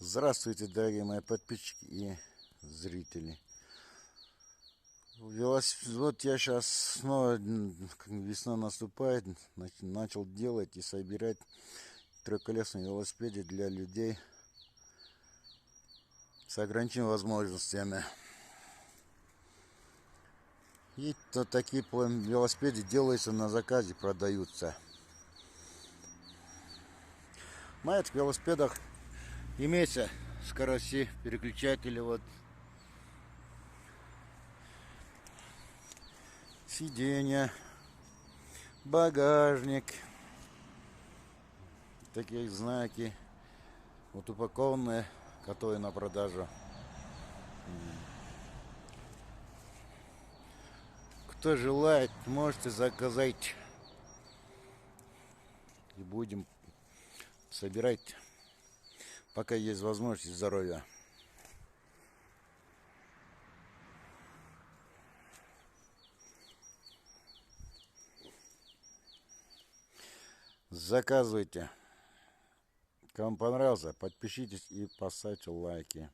Здравствуйте, дорогие мои подписчики и зрители. Вот я сейчас снова, как весна наступает, начал делать и собирать трехколесные велосипеды для людей с ограниченными возможностями. И такие велосипеды делаются на заказе, продаются. На этих велосипедах имеется скорости, переключатели, вот сиденья, багажник, такие знаки, вот упакованные, которые на продажу. Кто желает, можете заказать, и будем собирать, пока есть возможность и здоровье. Заказывайте. Кому понравился, подпишитесь и поставьте лайки.